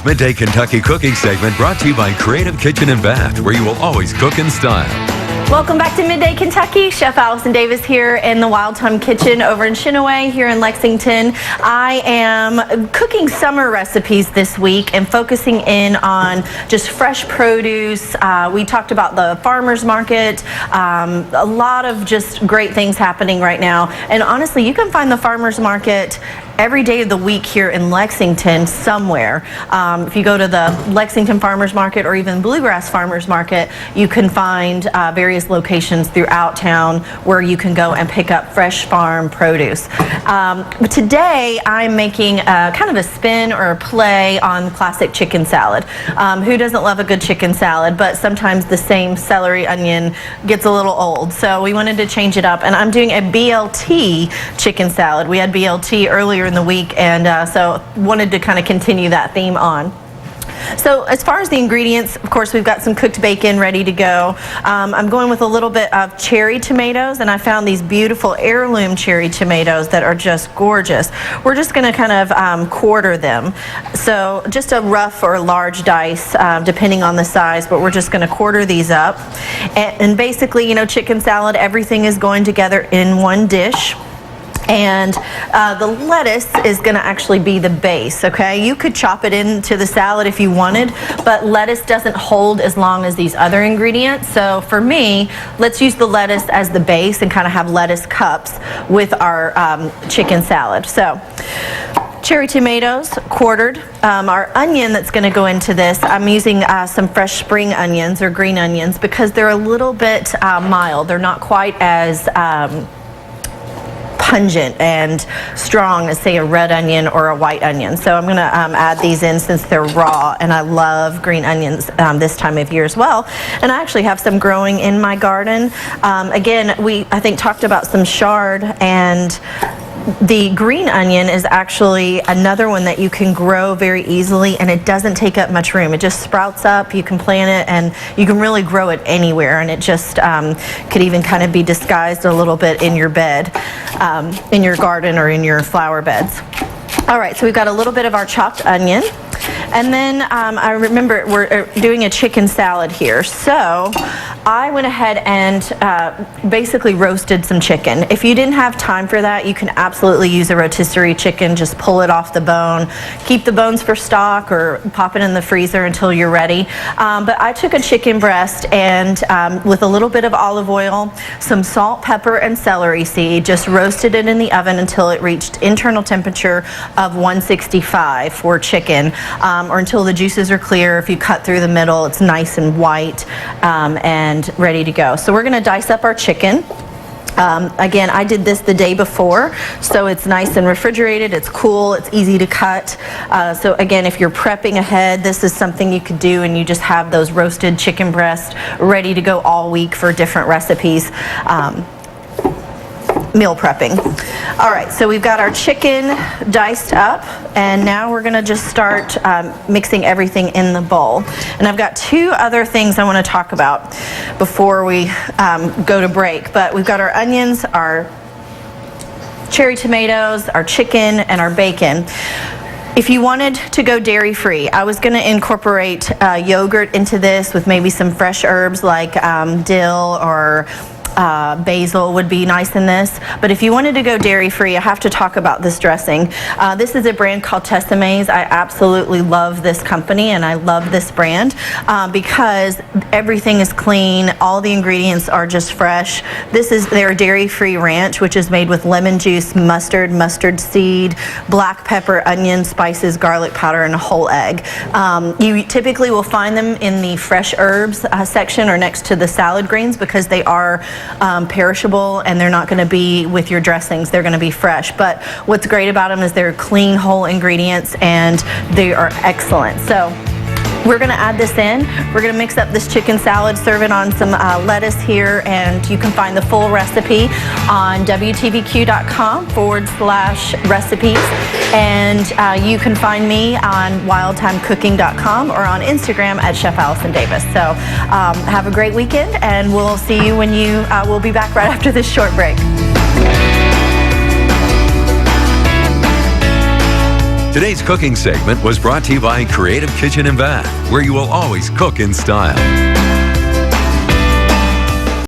Midday Kentucky Cooking segment brought to you by Creative Kitchen and Bath, where you will always cook in style. Welcome back to Midday Kentucky. Chef Allison Davis here in the Wild Time Kitchen over in Chinaway here in Lexington. I am cooking summer recipes this week and focusing in on just fresh produce. We talked about the farmer's market, a lot of just great things happening right now. And honestly, you can find the farmer's market every day of the week here in Lexington somewhere. If you go to the Lexington Farmers Market or even Bluegrass Farmers Market, you can find various locations throughout town where you can go and pick up fresh farm produce. But today I'm making kind of a spin or a play on classic chicken salad. Who doesn't love a good chicken salad? But sometimes the same celery onion gets a little old. So we wanted to change it up, and I'm doing a BLT chicken salad. We had BLT earlier in the week, and so wanted to kind of continue that theme on. So as far as the ingredients, of course, we've got some cooked bacon ready to go. I'm going with a little bit of cherry tomatoes, and I found these beautiful heirloom cherry tomatoes that are just gorgeous. We're just going to kind of quarter them. So just a rough or large dice, depending on the size, but we're just going to quarter these up. And basically, you know, chicken salad, everything is going together in one dish. And the lettuce is going to actually be the base, okay? You could chop it into the salad if you wanted, but lettuce doesn't hold as long as these other ingredients. So for me, let's use the lettuce as the base and kind of have lettuce cups with our chicken salad. So cherry tomatoes, quartered. Our onion that's going to go into this, I'm using some fresh spring onions or green onions because they're a little bit mild. They're not quite as pungent and strong as, say, a red onion or a white onion. So I'm going to add these in since they're raw, and I love green onions this time of year as well. And I actually have some growing in my garden. Again, I think talked about some chard, and the green onion is actually another one that you can grow very easily, and it doesn't take up much room. It just sprouts up, you can plant it, and you can really grow it anywhere, and it just could even kind of be disguised a little bit in your bed, in your garden or in your flower beds. All right, so we've got a little bit of our chopped onion. And then I remember we're doing a chicken salad here. So I went ahead and basically roasted some chicken. If you didn't have time for that, you can absolutely use a rotisserie chicken. Just pull it off the bone. Keep the bones for stock or pop it in the freezer until you're ready. But I took a chicken breast and with a little bit of olive oil, some salt, pepper, and celery seed, just roasted it in the oven until it reached internal temperature of 165 for chicken. Or until the juices are clear. If you cut through the middle, it's nice and white and ready to go. So we're going to dice up our chicken. Again, I did this the day before, so it's nice and refrigerated, it's cool, it's easy to cut. So again, if you're prepping ahead, this is something you could do, and you just have those roasted chicken breasts ready to go all week for different recipes. Meal prepping. All right, so we've got our chicken diced up, and now we're going to just start mixing everything in the bowl. And I've got two other things I want to talk about before we go to break. But we've got our onions, our cherry tomatoes, our chicken, and our bacon. If you wanted to go dairy-free, I was going to incorporate yogurt into this with maybe some fresh herbs like dill or basil would be nice in this. But if you wanted to go dairy-free, I have to talk about this dressing. This is a brand called Tessamae. I absolutely love this company, and I love this brand because everything is clean. All the ingredients are just fresh. This is their dairy-free ranch, which is made with lemon juice, mustard, mustard seed, black pepper, onion, spices, garlic powder, and a whole egg. You typically will find them in the fresh herbs section or next to the salad greens because they are perishable, and they're not going to be with your dressings. They're going to be fresh. But what's great about them is they're clean, whole ingredients, and they are excellent. So we're going to add this in. We're going to mix up this chicken salad, serve it on some lettuce here, and you can find the full recipe on wtvq.com/recipes. And you can find me on wildtimecooking.com or on Instagram at Chef Allison Davis. So have a great weekend, and we'll see you when we'll be back right after this short break. Today's cooking segment was brought to you by Creative Kitchen and Bath, where you will always cook in style.